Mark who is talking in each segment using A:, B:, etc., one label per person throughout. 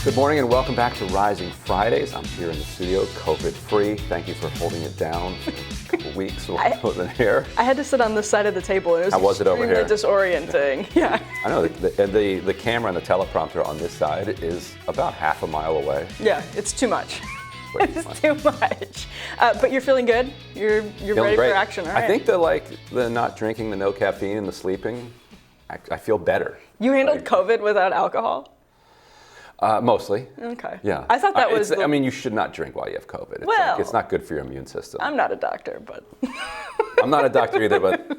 A: Good morning and welcome back to Rising Fridays. I'm here in the studio, COVID-free. Thank you for holding it down for a couple weeks while I wasn't here.
B: I had to sit on this side of the table, and it was
A: How was it over here?
B: Disorienting. Yeah.
A: I know the camera and the teleprompter on this side is about half a mile away.
B: Yeah, it's too much. It's too much. But you're feeling good? You're ready
A: great.
B: for action, all right?
A: I think the not drinking, the no caffeine, and the sleeping, I feel better.
B: You handled COVID without alcohol?
A: Mostly.
B: Okay.
A: Yeah.
B: I thought that was.
A: I mean, you should not drink while you have COVID. It's not good for your immune system.
B: I'm not a doctor, but.
A: I'm not a doctor either, but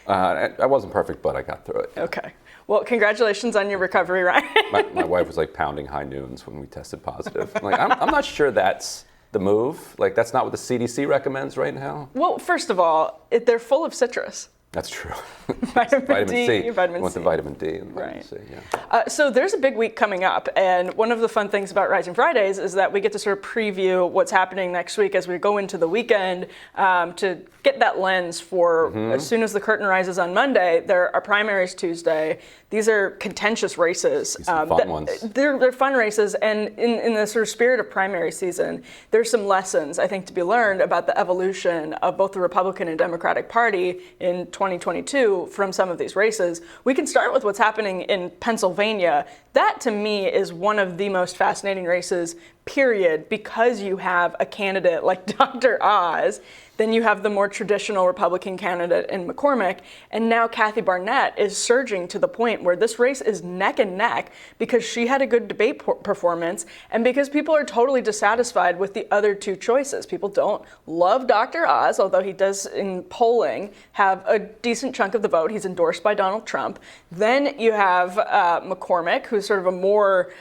A: I wasn't perfect, but I got through it.
B: Okay. Well, congratulations on your recovery, Ryan.
A: My wife was like pounding high noons when we tested positive. I'm not sure that's the move. Like, that's not what the CDC recommends right now.
B: Well, first of all, they're full of citrus.
A: That's true.
B: Vitamin D.
A: Vitamin C. Want the vitamin D and
B: right.
A: vitamin C, yeah.
B: So there's a big week coming up, and one of the fun things about Rising Fridays is that we get to sort of preview what's happening next week as we go into the weekend to get that lens for as soon as the curtain rises on Monday. There are primaries Tuesday. These are contentious races.
A: Fun ones.
B: They're fun races, and in the sort of spirit of primary season, there's some lessons, I think, to be learned about the evolution of both the Republican and Democratic Party in 2022 from some of these races. We can start with what's happening in Pennsylvania. That, to me, is one of the most fascinating races, period, because you have a candidate like Dr. Oz. Then you have the more traditional Republican candidate in McCormick. And now Kathy Barnette is surging to the point where this race is neck and neck because she had a good debate performance and because people are totally dissatisfied with the other two choices. People don't love Dr. Oz, although he does, in polling, have a decent chunk of the vote. He's endorsed by Donald Trump. Then you have McCormick, who's sort of a more,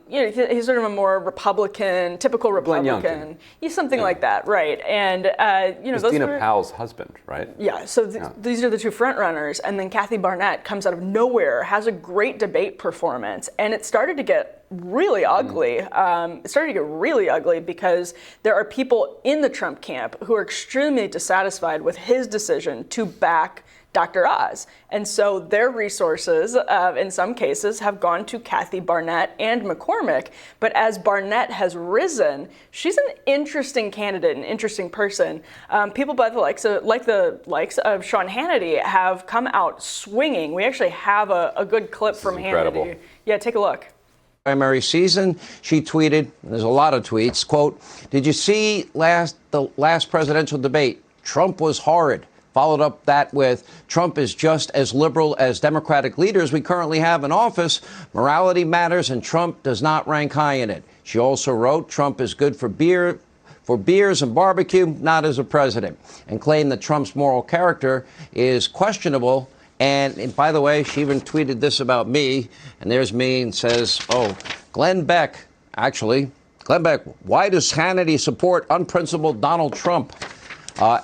B: he's sort of a more Republican, typical Republican. He's something like that, right? And
A: it's Dina Powell's husband, right?
B: Yeah, so these are the two front runners, and then Kathy Barnette comes out of nowhere, has a great debate performance, and it started to get really ugly. It started to get really ugly because there are people in the Trump camp who are extremely dissatisfied with his decision to back Dr. Oz. And so their resources, in some cases, have gone to Kathy Barnette and McCormick. But as Barnette has risen, she's an interesting candidate, an interesting person. People by the likes of Sean Hannity have come out swinging. We actually have a good clip from Hannity. Yeah, take a look.
C: Primary season, she tweeted, there's a lot of tweets, quote, "Did you see the last presidential debate? Trump was horrid." Followed up that with, "Trump is just as liberal as Democratic leaders we currently have in office. Morality matters, and Trump does not rank high in it." She also wrote, "Trump is good for beers and barbecue, not as a president," and claimed that Trump's moral character is questionable. And by the way, she even tweeted this about me, and there's me, and says, Glenn Beck, why does Hannity support unprincipled Donald Trump?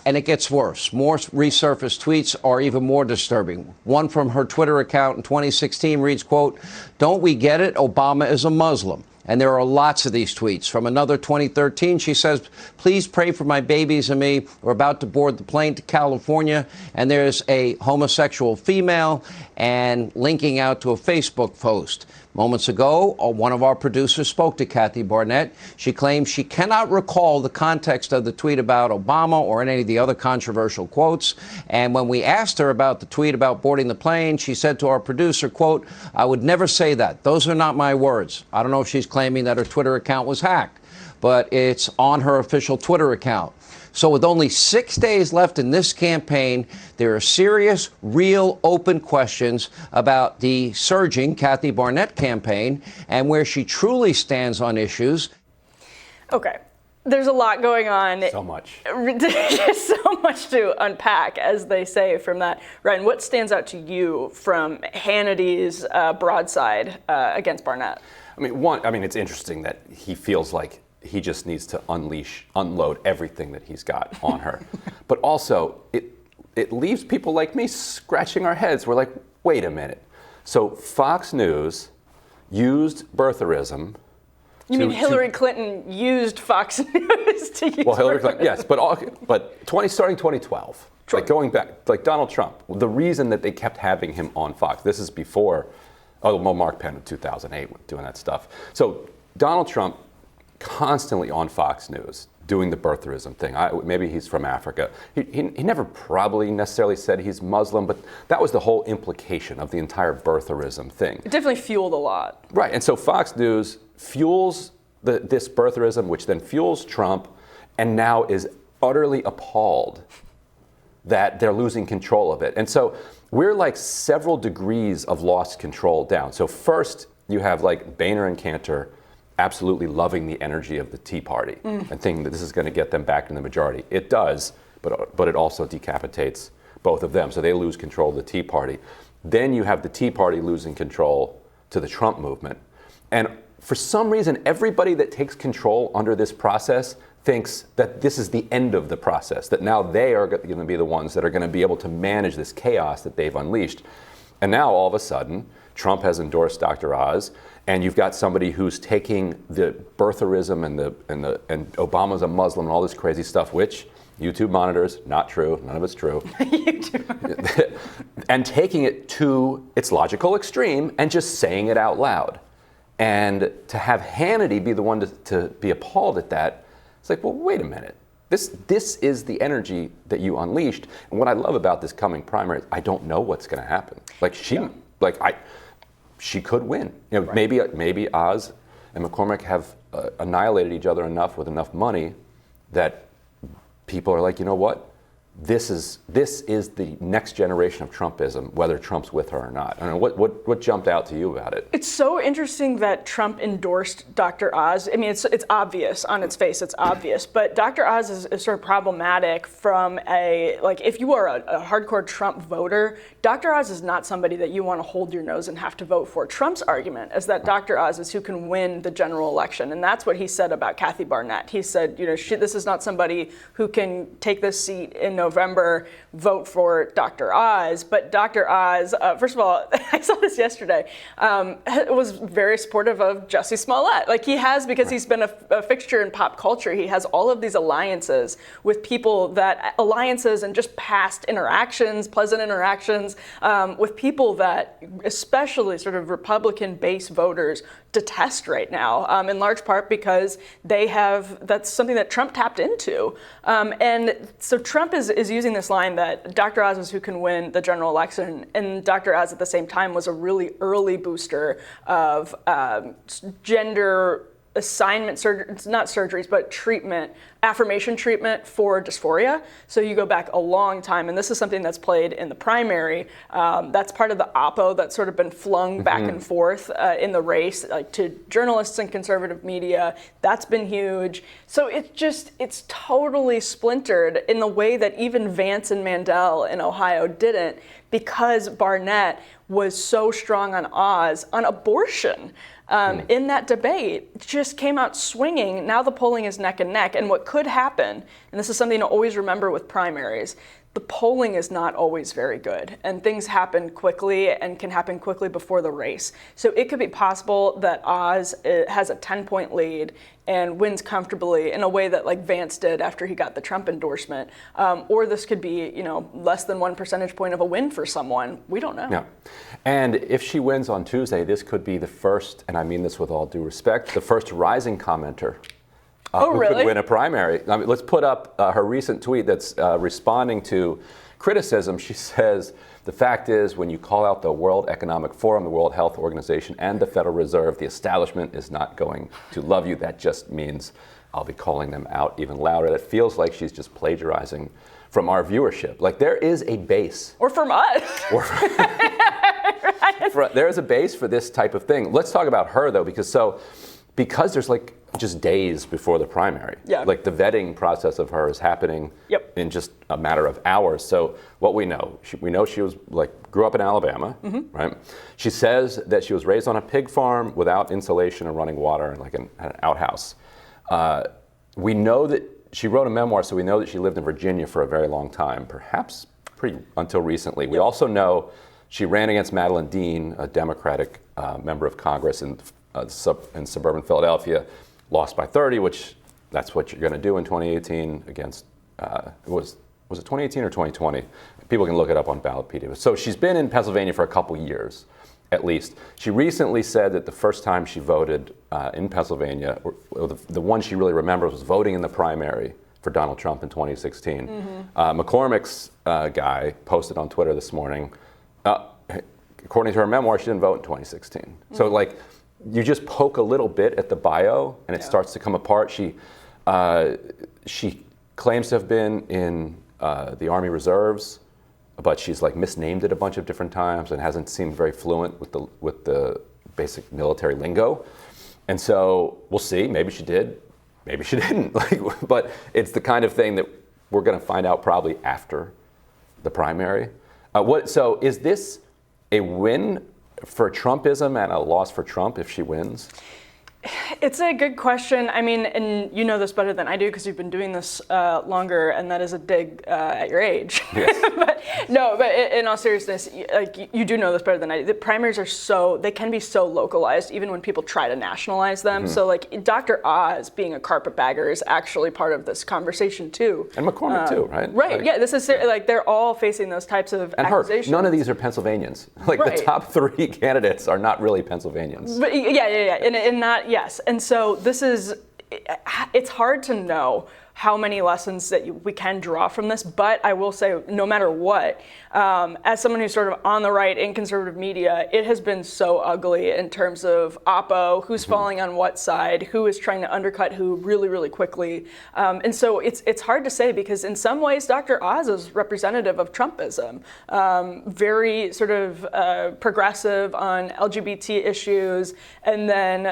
C: And it gets worse. More resurfaced tweets are even more disturbing. One from her Twitter account in 2016 reads, quote, "Don't we get it? Obama is a Muslim." And there are lots of these tweets. From another 2013, she says, "Please pray for my babies and me. We're about to board the plane to California." And there's a homosexual female and linking out to a Facebook post. Moments ago, one of our producers spoke to Kathy Barnette. She claims she cannot recall the context of the tweet about Obama or any of the other controversial quotes. And when we asked her about the tweet about boarding the plane, she said to our producer, quote, "I would never say that. Those are not my words." I don't know if she's claiming that her Twitter account was hacked, but it's on her official Twitter account. So with only 6 days left in this campaign, there are serious, real, open questions about the surging Kathy Barnette campaign and where she truly stands on issues.
B: Okay. There's a lot going on.
A: So much.
B: So much to unpack, as they say, from that. Ryan, what stands out to you from Hannity's broadside against Barnette?
A: I mean, it's interesting that he feels like he just needs to unload everything that he's got on her. But also, it leaves people like me scratching our heads. We're like, wait a minute. So Fox News used birtherism.
B: You mean Hillary Clinton used Fox News to use
A: Hillary Clinton, yes, but starting 2012, like going back, like Donald Trump, the reason that they kept having him on Fox, this is before Oh, well, Mark Penn in 2008 doing that stuff. So Donald Trump constantly on Fox News doing the birtherism thing. Maybe he's from Africa. He never probably necessarily said he's Muslim, but that was the whole implication of the entire birtherism thing.
B: It definitely fueled a lot.
A: Right, and so Fox News fuels this birtherism, which then fuels Trump, and now is utterly appalled that they're losing control of it. And so we're like several degrees of lost control down. So first, you have like Boehner and Cantor absolutely loving the energy of the Tea Party and thinking that this is going to get them back in the majority. It does, but it also decapitates both of them. So they lose control of the Tea Party. Then you have the Tea Party losing control to the Trump movement. And for some reason, everybody that takes control under this process thinks that this is the end of the process, that now they are going to be the ones that are going to be able to manage this chaos that they've unleashed. And now all of a sudden, Trump has endorsed Dr. Oz, and you've got somebody who's taking the birtherism and Obama's a Muslim and all this crazy stuff, which YouTube monitors, not true, none of it's true. And taking it to its logical extreme and just saying it out loud. And to have Hannity be the one to be appalled at that, it's like, well, wait a minute. This is the energy that you unleashed. And what I love about this coming primary, I don't know what's going to happen. Like she could win. You know, right. Maybe Oz and McCormick have annihilated each other enough with enough money that people are like, you know what? This is the next generation of Trumpism, whether Trump's with her or not. I don't know, what jumped out to you about it?
B: It's so interesting that Trump endorsed Dr. Oz. I mean, it's obvious on its face, it's obvious. But Dr. Oz is sort of problematic from if you are a hardcore Trump voter, Dr. Oz is not somebody that you want to hold your nose and have to vote for. Trump's argument is that Dr. Oz is who can win the general election. And that's what he said about Kathy Barnette. He said, this is not somebody who can take this seat in November, vote for Dr. Oz. But Dr. Oz, first of all, I saw this yesterday, was very supportive of Jussie Smollett. Like he has, because he's been a fixture in pop culture, he has all of these alliances with people and just past interactions, pleasant interactions, with people that especially sort of Republican-based voters detest right now, in large part because that's something that Trump tapped into. And so Trump is using this line that Dr. Oz is who can win the general election, and Dr. Oz at the same time was a really early booster of gender assignment, not surgeries, but affirmation treatment for dysphoria. So you go back a long time, and this is something that's played in the primary. That's part of the oppo that's sort of been flung back and forth in the race, like to journalists and conservative media. That's been huge. So it's totally splintered in the way that even Vance and Mandel in Ohio didn't, because Barnette was so strong on Oz on abortion. In that debate, just came out swinging. Now the polling is neck and neck. And what could happen, and this is something to always remember with primaries, the polling is not always very good. And things happen quickly and can happen quickly before the race. So it could be possible that Oz has a 10-point lead and wins comfortably in a way that like Vance did after he got the Trump endorsement. Or this could be, less than 1 percentage point of a win for someone. We don't know.
A: Yeah. And if she wins on Tuesday, this could be the first, and I mean this with all due respect, the first rising commenter who
B: really?
A: could win a primary. I mean, let's put up her recent tweet that's responding to criticism. She says, the fact is, when you call out the World Economic Forum, the World Health Organization, and the Federal Reserve, the establishment is not going to love you. That just means I'll be calling them out even louder. That feels like she's just plagiarizing from our viewership. Like there is a base.
B: Or from us.
A: There is a base for this type of thing. Let's talk about her though, because there's like just days before the primary.
B: Yeah.
A: Like the vetting process of her is happening in just a matter of hours. So what we know she was grew up in Alabama, right? She says that she was raised on a pig farm without insulation or running water, like an outhouse. We know that she wrote a memoir, so we know that she lived in Virginia for a very long time, perhaps until recently. We also know she ran against Madeline Dean, a Democratic member of Congress in suburban Philadelphia, lost by 30, which that's what you're going to do in 2018 against, was it 2018 or 2020? People can look it up on Ballotpedia. So she's been in Pennsylvania for a couple years. at least. She recently said that the first time she voted in Pennsylvania, or the one she really remembers, was voting in the primary for Donald Trump in 2016. McCormick's guy posted on Twitter this morning, according to her memoir, she didn't vote in 2016. So like, you just poke a little bit at the bio and it starts to come apart. She claims to have been in the Army Reserves, but she's like misnamed it a bunch of different times and hasn't seemed very fluent with the basic military lingo. And so we'll see. Maybe she did, maybe she didn't. But it's the kind of thing that we're going to find out probably after the primary. So is this a win for Trumpism and a loss for Trump if she wins?
B: It's a good question. I mean, and you know this better than I do because you've been doing this longer, and that is a dig at your age.
A: Yes.
B: but in all seriousness, you do know this better than I do. The primaries they can be so localized, even when people try to nationalize them. So like Dr. Oz being a carpetbagger is actually part of this conversation too.
A: And McCormick too, right?
B: Right. Yeah. This is like they're all facing those types of accusations.
A: None of these are Pennsylvanians. The top 3 candidates are not really Pennsylvanians.
B: But yeah, and not. Yes, and so it's hard to know how many lessons that we can draw from this, but I will say, no matter what, as someone who's sort of on the right in conservative media, it has been so ugly in terms of oppo, who's falling on what side, who is trying to undercut who really, really quickly. And so it's hard to say because in some ways, Dr. Oz is representative of Trumpism, very sort of progressive on LGBT issues, and then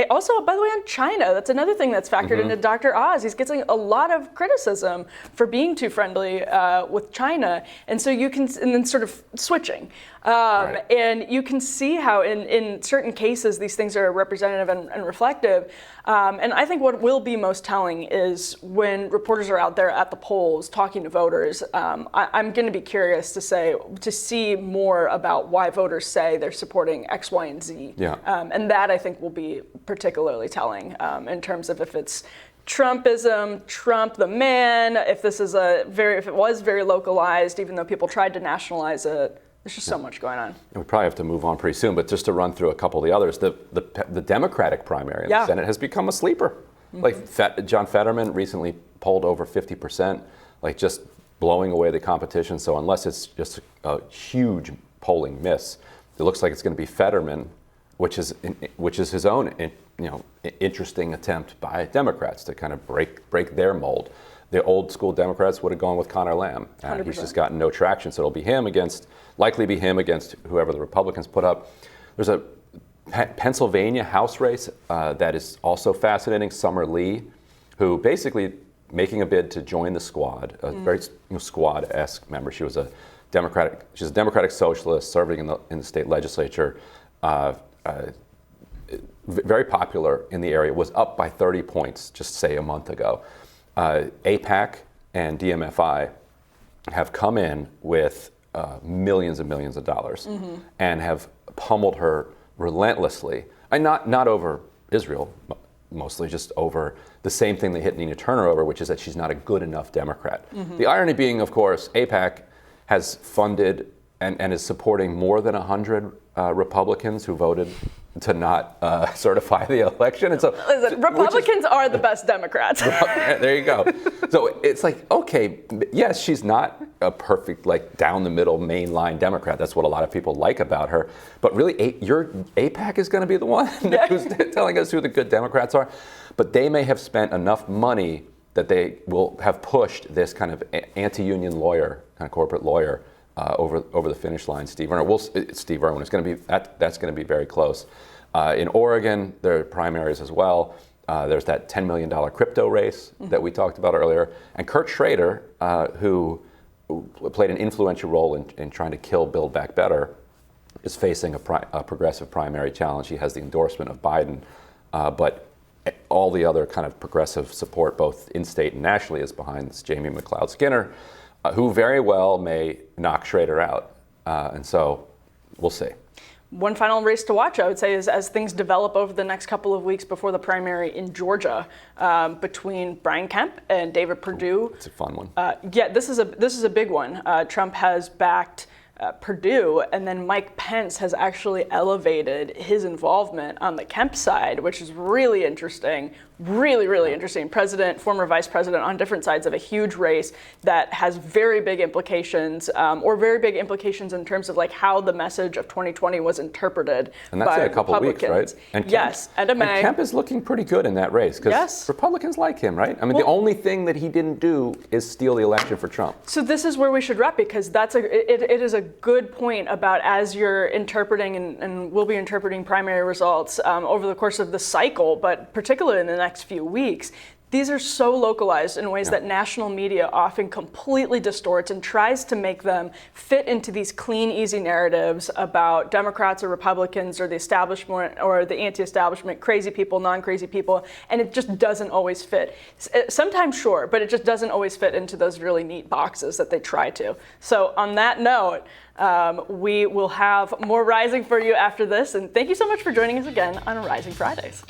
B: also, by the way, on China. That's another thing that's factored into Dr. Oz. He's getting a lot of criticism for being too friendly with China, and so and then sort of switching. And you can see how in certain cases these things are representative and reflective. And I think what will be most telling is when reporters are out there at the polls talking to voters. I'm going to be curious to see more about why voters say they're supporting X, Y, and Z.
A: Yeah.
B: And that I think will be particularly telling in terms of if it's Trumpism, Trump the man, if it was very localized, even though people tried to nationalize it. There's just so much going on.
A: We probably have to move on pretty soon, but just to run through a couple of the others, the Democratic primary in the Senate has become a sleeper. Like John Fetterman recently polled over 50%, like just blowing away the competition. So unless it's just a huge polling miss, it looks like it's going to be Fetterman, which is his own interesting attempt by Democrats to kind of break their mold. The old school Democrats would have gone with Conor Lamb. He's just gotten no traction, so it'll likely be him against whoever the Republicans put up. There's a Pennsylvania House race that is also fascinating. Summer Lee, who basically making a bid to join the squad, a very squad-esque member. She's a Democratic socialist serving in the state legislature. Very popular in the area, was up by 30 points just say a month ago. AIPAC and DMFI have come in with millions and millions of dollars and have pummeled her relentlessly. And not over Israel, mostly just over the same thing they hit Nina Turner over, which is that she's not a good enough Democrat. The irony being, of course, AIPAC has funded and is supporting more than 100 Republicans who voted to not certify the election. And so,
B: listen, Republicans are the best Democrats.
A: There you go. So it's like, okay, yes, she's not a perfect, like, down the middle, mainline Democrat. That's what a lot of people like about her. But really, your AIPAC is going to be the one who's telling us who the good Democrats are. But they may have spent enough money that they will have pushed this kind of anti-union lawyer, kind of corporate lawyer, over the finish line. Steve Irwin. Steve Irwin is going to be that's going to be very close. In Oregon, there are primaries as well. There's that $10 million crypto race that we talked about earlier, and Kurt Schrader, who played an influential role in trying to kill Build Back Better, is facing a progressive primary challenge. He has the endorsement of Biden, but all the other kind of progressive support, both in state and nationally, is behind this Jamie McLeod Skinner, who very well may knock Schrader out. And so we'll see.
B: One final race to watch, I would say, is as things develop over the next couple of weeks before the primary in Georgia, between Brian Kemp and David Perdue.
A: It's a fun one.
B: This is a big one. Trump has backed Purdue, and then Mike Pence has actually elevated his involvement on the Kemp side, which is really interesting, really interesting. Former vice president on different sides of a huge race that has very big implications, or very big implications in terms of like how the message of 2020 was interpreted
A: and that's
B: by
A: in a couple
B: Republicans.
A: Weeks, right? And
B: yes,
A: and Kemp is looking pretty good in that race because Republicans like him, right? I mean, the only thing that he didn't do is steal the election for Trump.
B: So this is where we should wrap, because it is a good point about, as you're interpreting and we'll be interpreting primary results over the course of the cycle, but particularly in the next few weeks. These are so localized in ways that national media often completely distorts and tries to make them fit into these clean, easy narratives about Democrats or Republicans or the establishment or the anti-establishment, crazy people, non-crazy people, and it just doesn't always fit. Sometimes sure, but it just doesn't always fit into those really neat boxes that they try to. So on that note, we will have more Rising for you after this, and thank you so much for joining us again on Rising Fridays.